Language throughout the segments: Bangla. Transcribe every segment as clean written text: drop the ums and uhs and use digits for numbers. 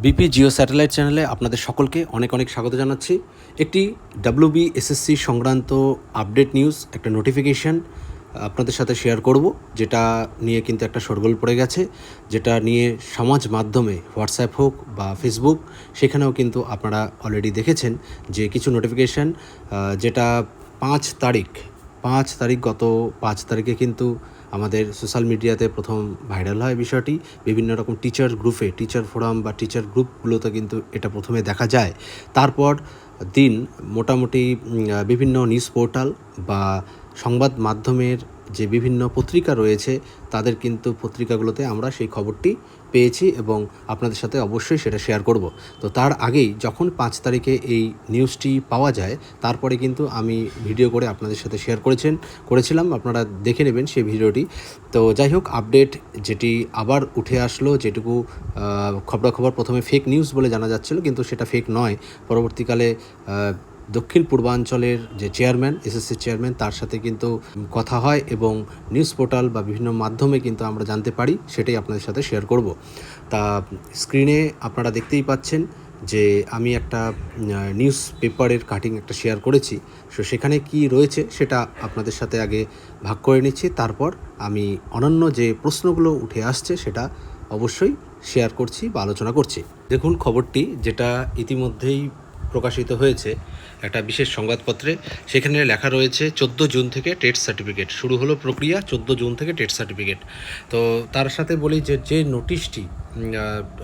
বিপি জিও স্যাটেলাইট চ্যানেলে আপনাদের সকলকে অনেক অনেক স্বাগত জানাচ্ছি। একটি ডাব্লিউবিএসএসসি সংক্রান্ত আপডেট নিউজ, একটা নোটিফিকেশান আপনাদের সাথে শেয়ার করব, যেটা নিয়ে কিন্তু একটা শোরগোল পড়ে গেছে, যেটা নিয়ে সমাজ মাধ্যমে হোয়াটসঅ্যাপ হোক বা ফেসবুক, সেখানেও কিন্তু আপনারা অলরেডি দেখেছেন যে কিছু নোটিফিকেশান, যেটা 5 তারিখ গত 5 তারিখে কিন্তু আমাদের সোশ্যাল মিডিয়াতে প্রথম ভাইরাল হয় বিষয়টি। বিভিন্ন রকম টিচার গ্রুপে, টিচার ফোরাম বা টিচার গ্রুপগুলোতে কিন্তু এটা প্রথমে দেখা যায়। তারপর দিন মোটামুটি বিভিন্ন নিউজ পোর্টাল বা সংবাদ মাধ্যমের যে বিভিন্ন পত্রিকা রয়েছে, তাদের কিন্তু পত্রিকাগুলোতে আমরা সেই খবরটি পেয়েছি এবং আপনাদের সাথে অবশ্যই সেটা শেয়ার করব। তো তার আগেই যখন 5 তারিখে এই নিউজটি পাওয়া যায়, তারপরে কিন্তু আমি ভিডিও করে আপনাদের সাথে শেয়ার করেছিলাম, আপনারা দেখে নেবেন সেই ভিডিওটি। তো যাই হোক, আপডেট যেটি আবার উঠে আসলো, যেটুকু খবরাখবর প্রথমে ফেক নিউজ বলে জানা যাচ্ছিল, কিন্তু সেটা ফেক নয়। পরবর্তীকালে দক্ষিণ পূর্বাঞ্চলের যে চেয়ারম্যান, এসএসসির চেয়ারম্যান, তার সাথে কিন্তু কথা হয় এবং নিউজ পোর্টাল বা বিভিন্ন মাধ্যমে কিন্তু আমরা জানতে পারি, সেটাই আপনাদের সাথে শেয়ার করব। তা স্ক্রিনে আপনারা দেখতেই পাচ্ছেন যে আমি একটা নিউজ পেপারের কাটিং একটা শেয়ার করেছি। সো সেখানে কি রয়েছে সেটা আপনাদের সাথে আগে ভাগ করে নিচ্ছি, তারপর আমি অন্যান্য যে প্রশ্নগুলো উঠে আসছে সেটা অবশ্যই শেয়ার করছি বা আলোচনা করছি। দেখুন খবরটি, যেটা ইতিমধ্যেই প্রকাশিত হয়েছে একটা বিশেষ সংবাদপত্রে। সেখানে লেখা রয়েছে 14 জুন থেকে টেট সার্টিফিকেট শুরু হলো প্রক্রিয়া, 14 জুন থেকে টেট সার্টিফিকেট। তো তার সাথে বলি যে নোটিশটি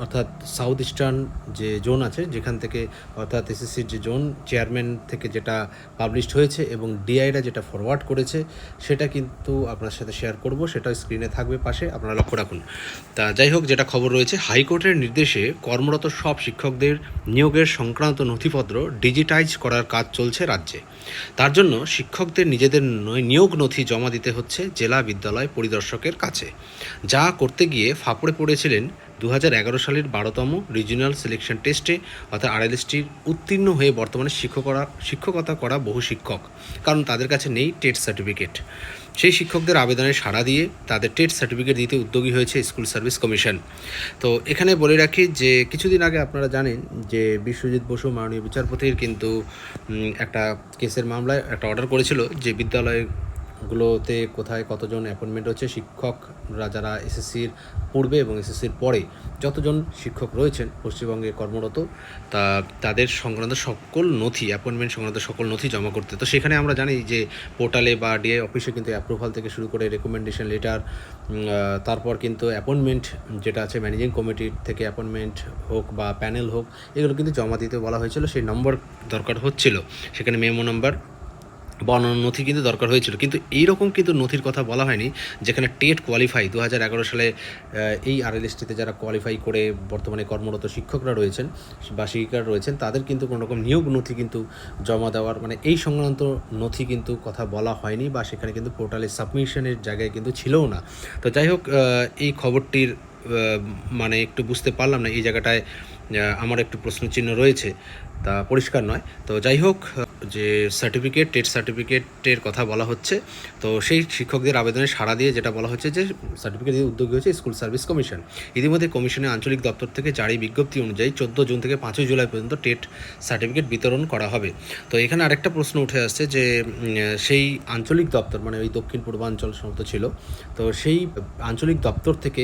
অর্থাৎ সাউথ ইস্টার্ন যে জোন আছে, যেখান থেকে অর্থাৎ এসএসসির যে জোন চেয়ারম্যান থেকে যেটা পাবলিশড হয়েছে এবং ডিআইরা যেটা ফরওয়ার্ড করেছে, সেটা কিন্তু আপনার সাথে শেয়ার করব। সেটা স্ক্রিনে থাকবে পাশে, আপনারা লক্ষ্য রাখুন। তা যাই হোক, যেটা খবর রয়েছে, হাইকোর্টের নির্দেশে কর্মরত সব শিক্ষকদের নিয়োগের সংক্রান্ত নথিপত্র ডিজিটাইজ করার কাজ চলছে রাজ্যে। তার জন্য শিক্ষকদের নিজেদের নিয়োগ নথি জমা দিতে হচ্ছে জেলা বিদ্যালয় পরিদর্শকের কাছে, যা করতে গিয়ে ফাঁপড়ে পড়েছিলেন 2011 সালের 12তম রিজিওনাল সিলেকশন টেস্টে অর্থাৎ আরএলএসটির উত্তীর্ণ হয়ে বর্তমানে শিক্ষকতা করা বহু শিক্ষক, কারণ তাদের কাছে নেই টেট সার্টিফিকেট। সেই শিক্ষকদের আবেদনে সাড়া দিয়ে তাদের টেট সার্টিফিকেট দিতে উদ্যোগী হয়েছে স্কুল সার্ভিস কমিশন। তো এখানে বলে রাখি যে কিছুদিন আগে আপনারা জানেন যে বিশ্বজিৎ বসু মাননীয় বিচারপতির কিন্তু একটা কেসের মামলায় একটা অর্ডার করেছিল যে বিদ্যালয়গুলোতে কোথায় কতজন অ্যাপয়েন্টমেন্ট হচ্ছে, শিক্ষকরা যারা এসএসসির পূর্বে এবং এসএসসির পরে যতজন শিক্ষক রয়েছেন পশ্চিমবঙ্গে কর্মরত, তাদের সংক্রান্ত সকল নথি, অ্যাপয়েন্টমেন্ট সংক্রান্ত সকল নথি জমা করতে। তো সেখানে আমরা জানি যে পোর্টালে বা ডিআই অফিসে কিন্তু অ্যাপ্রুভাল থেকে শুরু করে রেকমেন্ডেশন লেটার, তারপর কিন্তু অ্যাপয়েন্টমেন্ট যেটা আছে ম্যানেজিং কমিটির থেকে অ্যাপয়েন্টমেন্ট হোক বা প্যানেল হোক, এগুলো কিন্তু জমা দিতে বলা হয়েছিল। সেই নম্বর দরকার হচ্ছিল, সেখানে মেমো নাম্বার বা অন্যান্য নথি কিন্তু দরকার হয়েছিল, কিন্তু এইরকম কিন্তু নথির কথা বলা হয়নি যেখানে টেট কোয়ালিফাই 2011 সালে এই আরএলএসটিতে যারা কোয়ালিফাই করে বর্তমানে কর্মরত শিক্ষকরা রয়েছেন বা শিক্ষিকারা রয়েছেন, তাদের কিন্তু কোনো রকম নিয়োগ নথি কিন্তু জমা দেওয়ার এই সংক্রান্ত নথি কিন্তু কথা বলা হয়নি বা সেখানে কিন্তু পোর্টালে সাবমিশনের জায়গায় কিন্তু ছিলও না। তো যাই হোক, এই খবরটির একটু বুঝতে পারলাম না, এই জায়গাটায় আমার একটু প্রশ্নচিহ্ন রয়েছে, তা পরিষ্কার নয়। তো যাই হোক, যে সার্টিফিকেট, টেট সার্টিফিকেটের কথা বলা হচ্ছে, তো সেই শিক্ষকদের আবেদনে সাড়া দিয়ে যেটা বলা হচ্ছে যে সার্টিফিকেট দিয়ে উদ্যোগী হয়েছে স্কুল সার্ভিস কমিশন। ইতিমধ্যে কমিশনের আঞ্চলিক দপ্তর থেকে জারি বিজ্ঞপ্তি অনুযায়ী 14 জুন থেকে 5 জুলাই পর্যন্ত টেট সার্টিফিকেট বিতরণ করা হবে। তো এখানে আরেকটা প্রশ্ন উঠে আসছে যে সেই আঞ্চলিক দপ্তর ওই দক্ষিণ পূর্বাঞ্চল সমস্ত ছিল, তো সেই আঞ্চলিক দপ্তর থেকে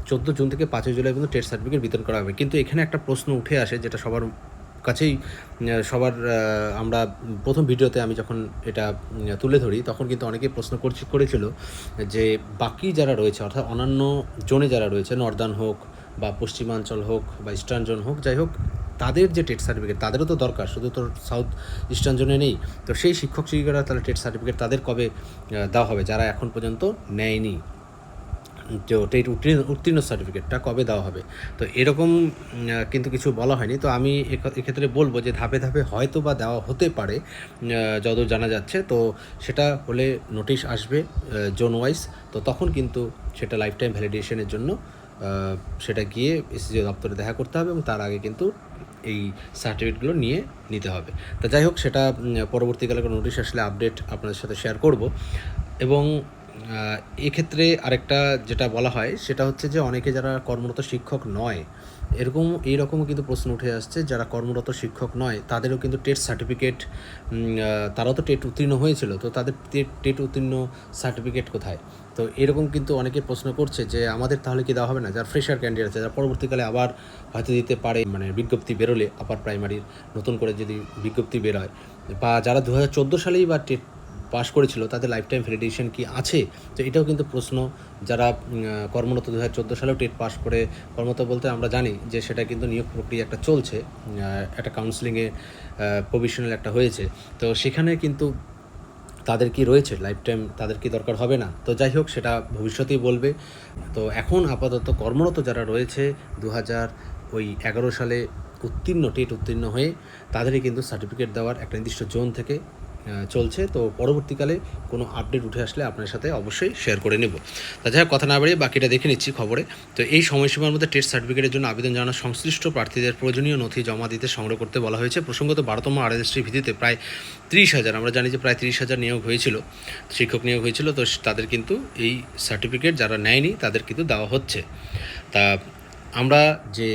14 জুন থেকে 5 জুলাই পর্যন্ত টেট সার্টিফিকেট বিতরণ করা হবে। কিন্তু এখানে একটা প্রশ্ন উঠে আসে, যেটা সবার কাছেই আমরা প্রথম ভিডিওতে আমি যখন এটা তুলে ধরি, তখন কিন্তু অনেকেই প্রশ্ন করেছিল যে বাকি যারা রয়েছে, অর্থাৎ অন্যান্য জোনে যারা রয়েছে, নর্দার্ন হোক বা পশ্চিমাঞ্চল হোক বা ইস্টার্ন জোন হোক, যাই হোক, তাদের যে টেট সার্টিফিকেট তাদেরও তো দরকার, শুধু তো সাউথ ইস্টার্ন জোনে নেই। তো সেই শিক্ষক শিক্ষিকারা তাহলে টেট সার্টিফিকেট তাদের কবে দেওয়া হবে, যারা এখন পর্যন্ত নেয়নি, যে টেট উত্তীর্ণ সার্টিফিকেটটা কবে দেওয়া হবে? তো এরকম কিন্তু কিছু বলা হয়নি। তো আমি এক্ষেত্রে বলবো যে ধাপে ধাপে হয়তো বা দেওয়া হতে পারে, যতদূর জানা যাচ্ছে। তো সেটা হলে নোটিশ আসবে জোন ওয়াইজ, তো তখন কিন্তু সেটা লাইফ টাইম ভ্যালিডেশনের জন্য সেটা গিয়ে এসএসসি দপ্তরে দেখা করতে হবে এবং তার আগে কিন্তু এই সার্টিফিকেটগুলো নিতে হবে। তা যাই হোক, সেটা পরবর্তীকালে কোনো নোটিশ আসলে আপডেট আপনাদের সাথে শেয়ার করব। এবং এক্ষেত্রে আরেকটা যেটা বলা হয় সেটা হচ্ছে যে অনেকে যারা কর্মরত শিক্ষক নয়, এইরকমও কিন্তু প্রশ্ন উঠে আসছে, যারা কর্মরত শিক্ষক নয় তাদেরও কিন্তু টেট সার্টিফিকেট, তারাও তো টেট উত্তীর্ণ হয়েছিল, তো তাদের টেট উত্তীর্ণ সার্টিফিকেট কোথায়? তো এরকম কিন্তু অনেকে প্রশ্ন করছে যে আমাদের তাহলে কি দেওয়া হবে না, যারা ফ্রেশার ক্যান্ডিডেট আছে, যারা পরবর্তীকালে আবার হয়তো দিতে পারে, মানে বিজ্ঞপ্তি বেরোলে আপার প্রাইমারির নতুন করে যদি বিজ্ঞপ্তি বেরোয়, বা যারা 2014 সালেই বা টেট পাস করেছিল তাদের লাইফ টাইম ভ্যালিডেশন কি আছে? তো এটাও কিন্তু প্রশ্ন। যারা কর্মরত 2014 সালেও টেট পাস করে কর্মরত, বলতে আমরা জানি যে সেটা কিন্তু নিয়োগ প্রক্রিয়া একটা চলছে, একটা কাউন্সিলিংয়ে প্রভিশনাল একটা হয়েছে, তো সেখানে কিন্তু তাদের কি রয়েছে লাইফ টাইম, তাদের কি দরকার হবে না? তো যাই হোক, সেটা ভবিষ্যতেই বলবে। তো এখন আপাতত কর্মরত যারা রয়েছে 2011 সালে টেট উত্তীর্ণ হয়ে, তাদেরই কিন্তু সার্টিফিকেট দেওয়ার একটা নির্দিষ্ট জোন থেকে চলছে। তো পরবর্তীকালে কোনো আপডেট উঠে আসলে আপনার সাথে অবশ্যই শেয়ার করে নেব। তা যাই হোক, কথা না বাড়িয়ে বাকিটা দেখে নিচ্ছি খবরে। তো এই সময়সীমার মধ্যে টেট সার্টিফিকেটের জন্য আবেদন জানানো সংশ্লিষ্ট প্রার্থীদের প্রয়োজনীয় নথি জমা দিতে সংগ্রহ করতে বলা হয়েছে। প্রসঙ্গত 12তম RSSটির ভিত্তিতে প্রায় 30,000, আমরা জানি যে প্রায় 30,000 নিয়োগ হয়েছিল, শিক্ষক নিয়োগ হয়েছিল, তো তাদের কিন্তু এই সার্টিফিকেট যারা নেয়নি তাদের কিন্তু দেওয়া হচ্ছে। তা আমরা যে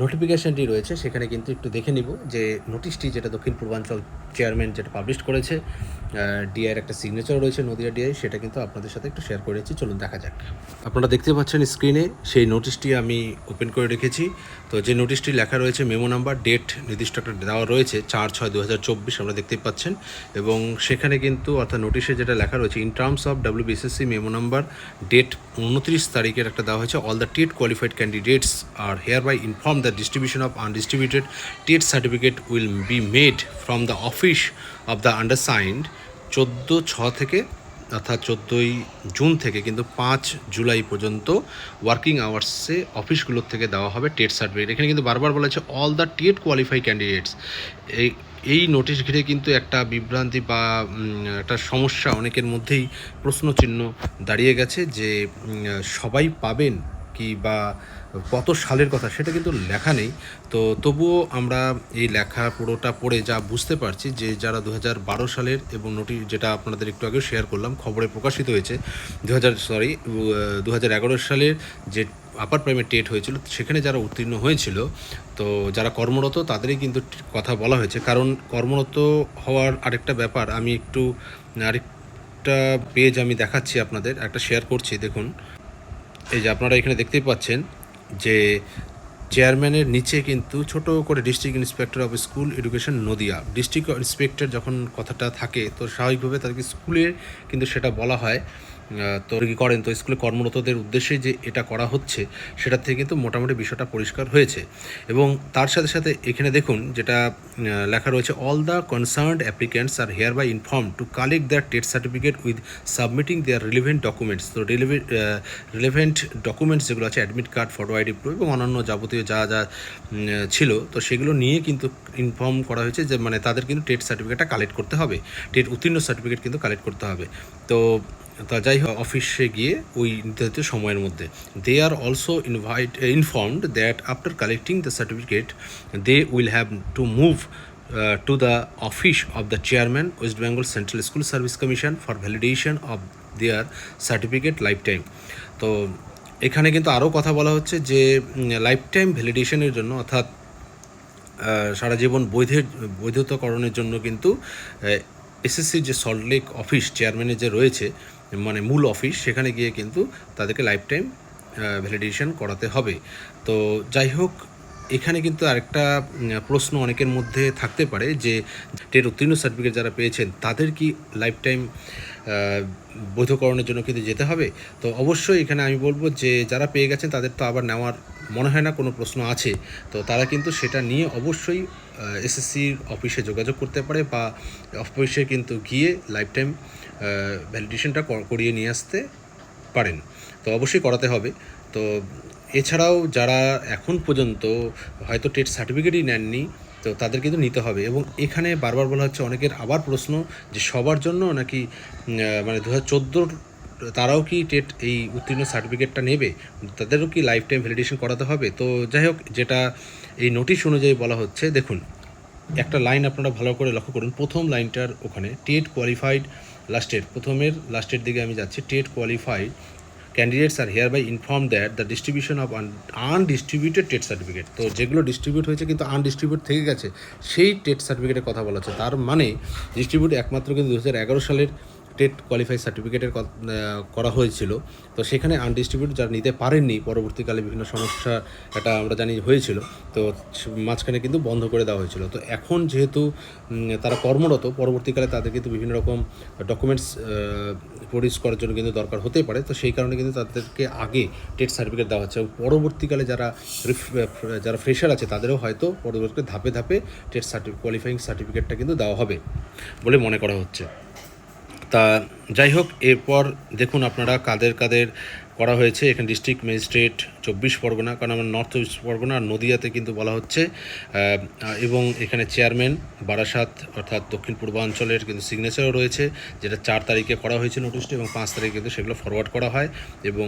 নোটিফিকেশানটি রয়েছে সেখানে কিন্তু একটু দেখে নিব যে নোটিশটি, যেটা দক্ষিণ পূর্বাঞ্চল চেয়ারম্যান যেটা পাবলিশ করেছে, ডিআইয়ের একটা সিগনেচার রয়েছে, নদিয়া ডিআই, সেটা কিন্তু আপনাদের সাথে একটু শেয়ার করেছি। চলুন দেখা যাক। আপনারা দেখতে পাচ্ছেন স্ক্রিনে সেই নোটিশটি আমি ওপেন করে রেখেছি। তো যে নোটিশটি লেখা রয়েছে, মেমো নাম্বার, ডেট নির্দিষ্ট একটা দেওয়া রয়েছে 4/6/2024, আমরা দেখতেই পাচ্ছেন। এবং সেখানে কিন্তু অর্থাৎ নোটিশে যেটা লেখা রয়েছে, in terms of WBSSC memo number, date 29 তারিখের একটা দেওয়া হয়েছে, all the TET qualified candidates are hereby inform the distribution of undistributed TET certificate will be made from the office of the undersigned 14/6 থেকে, অর্থাৎ 14ই জুন থেকে কিন্তু 5 জুলাই পর্যন্ত ওয়ার্কিং আওয়ার্সে অফিসগুলোর থেকে দেওয়া হবে টেট সার্টিফিকেট। এখানে কিন্তু বারবার বলা হচ্ছে all the TET qualify candidates. এই নোটিশ ঘিরে কিন্তু একটা বিভ্রান্তি বা একটা সমস্যা অনেকের মধ্যেই প্রশ্নচিহ্ন দাঁড়িয়ে গেছে যে সবাই পাবেন কি, বা কত সালের কথা সেটা কিন্তু লেখা নেই। তো তবুও আমরা এই লেখা পুরোটা পড়ে যা বুঝতে পারছি যে যারা 2012 সালের, এবং নোটিশ যেটা আপনাদের একটু আগেও শেয়ার করলাম, খবরে প্রকাশিত হয়েছে 2011 সালের যে আপার প্রাইমারি টেট হয়েছিল, সেখানে যারা উত্তীর্ণ হয়েছিল, তো যারা কর্মরত তাদেরই কিন্তু কথা বলা হয়েছে। কারণ কর্মরত হওয়ার আরেকটা ব্যাপার, আমি একটু আরেকটা পেজ আমি দেখাচ্ছি আপনাদের, একটা শেয়ার করছি, দেখুন। এই যে আপনারা এখানে দেখতেই পাচ্ছেন যে চেয়ারম্যানের নিচে কিন্তু ছোট করে district inspector of school education Nadia, district inspector যখন কথাটা থাকে, তো স্বাভাবিকভাবে তাদেরকে স্কুলের কিন্তু সেটা বলা হয়। তো কি করেন, তো স্কুলে কর্মরতদের উদ্দেশ্যে যে এটা করা হচ্ছে, সেটার থেকে কিন্তু মোটামুটি বিষয়টা পরিষ্কার হয়েছে। এবং তার সাথে সাথে এখানে দেখুন যেটা লেখা রয়েছে, all the concerned applicants are hereby inform to collect their TET certificate with submitting their relevant documents. তো রিলেভেন্ট ডকুমেন্টস যেগুলো আছে, admit card, photo ID proof এবং অন্যান্য যাবতীয় যা যা ছিল, তো সেগুলো নিয়ে কিন্তু ইনফর্ম করা হয়েছে যে মানে তাদের কিন্তু টেট সার্টিফিকেটটা কালেক্ট করতে হবে, টেট উত্তীর্ণ সার্টিফিকেট কিন্তু কালেক্ট করতে হবে। তো তা যাই হোক, অফিসে গিয়ে ওই নির্ধারিত সময়ের মধ্যে, they are also informed that after collecting the certificate they will have to move to the office of the chairman, West Bengal Central School Service Commission, for validation of their certificate lifetime. তো এখানে কিন্তু আরও কথা বলা হচ্ছে যে লাইফ টাইম ভ্যালিডেশনের জন্য, অর্থাৎ সারা জীবন বৈধতাকরণের জন্য কিন্তু এসএসসির যে সল্টলেক অফিস চেয়ারম্যানের যে রয়েছে, মানে মূল অফিস, সেখানে গিয়ে কিন্তু তাদেরকে লাইফ টাইম ভ্যালিডেশন করাতে হবে। তো যাই হোক, এখানে কিন্তু আরেকটা প্রশ্ন অনেকের মধ্যে থাকতে পারে যে টেট উত্তীর্ণ সার্টিফিকেট যারা পেয়েছেন তাদের কি লাইফ টাইম বৈধকরণের জন্য কিন্তু যেতে হবে? তো অবশ্যই এখানে আমি বলবো যে যারা পেয়ে গেছেন তাদের তো আবার নেওয়ার মনে হয় না কোনো প্রশ্ন আছে। তো তারা কিন্তু সেটা নিয়ে অবশ্যই এসএসসির অফিসে যোগাযোগ করতে পারে, বা অফিসে কিন্তু গিয়ে লাইফ টাইম ভ্যালিডেশনটা করিয়ে নিয়ে আসতে পারেন। তো অবশ্যই করাতে হবে। তো এছাড়াও যারা এখন পর্যন্ত হয়তো টেট সার্টিফিকেটই নেননি, তো তাদের কিন্তু নিতে হবে। এবং এখানে বারবার বলা হচ্ছে, অনেকের আবার প্রশ্ন যে সবার জন্য নাকি, মানে 2014 তারাও কি টেট এই উত্তীর্ণ সার্টিফিকেটটা নেবে, তাদেরও কি লাইফ টাইম ভ্যালিডেশন করাতে হবে? তো যাই হোক, যেটা এই নোটিশ অনুযায়ী বলা হচ্ছে, দেখুন একটা লাইন আপনারা ভালো করে লক্ষ্য করুন, প্রথম লাইনটার ওখানে টেট কোয়ালিফাইড, লাস্টের দিকে আমি যাচ্ছি, TET qualified candidates are hereby inform that the distribution of undistributed TET certificate, তো যেগুলো ডিস্ট্রিবিউট হয়েছে কিন্তু আনডিস্ট্রিবিউট থেকে গেছে সেই টেট সার্টিফিকেটের কথা বলা হচ্ছে। তার মানে ডিস্ট্রিবিউট একমাত্র কিন্তু 2011 সালের টেট কোয়ালিফাই সার্টিফিকেটের করা হয়েছিল। তো সেখানে আনডিস্ট্রিবিউট যারা নিতে পারেননি, পরবর্তীকালে বিভিন্ন সমস্যা এটা আমরা জানি হয়েছিল, তো মাঝখানে কিন্তু বন্ধ করে দেওয়া হয়েছিল। তো এখন যেহেতু তারা কর্মরত, পরবর্তীকালে তাদের কিন্তু বিভিন্ন রকম ডকুমেন্টস প্রডিউস করার জন্য কিন্তু দরকার হতে পারে। তো সেই কারণে কিন্তু তাদেরকে আগে টেট সার্টিফিকেট দেওয়া হচ্ছে এবং পরবর্তীকালে যারা ফ্রেশার আছে তাদেরও হয়তো পরবর্তীতে ধাপে ধাপে টেট কোয়ালিফাইং সার্টিফিকেটটা কিন্তু দেওয়া হবে বলে মনে করা হচ্ছে। তা যাই হোক, এরপর দেখুন আপনারা কাদের কাদের করা হয়েছে। এখানে ডিস্ট্রিক্ট ম্যাজিস্ট্রেট 24 পরগনা, কারণ আমার নর্থ 24 পরগনা আর নদিয়াতে কিন্তু বলা হচ্ছে, এবং এখানে চেয়ারম্যান বারাসাত অর্থাৎ দক্ষিণ পূর্বাঞ্চলের কিন্তু সিগনেচারও রয়েছে, যেটা 4 তারিখে করা হয়েছে নোটিশটা, এবং 5 তারিখে কিন্তু সেগুলো ফরওয়ার্ড করা হয়, এবং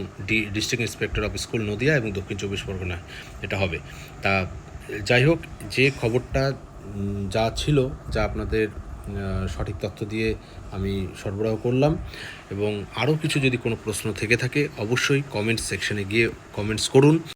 district inspector of school Nadia এবং দক্ষিণ 24 পরগনা এটা হবে। তা যাই হোক, যে খবরটা যা ছিল, যা আপনাদের সঠিক তথ্য দিয়ে আমি সরবরাহ করলাম, এবং আরও কিছু যদি কোনো প্রশ্ন থেকে থাকে অবশ্যই কমেন্ট সেকশনে গিয়ে কমেন্টস করুন।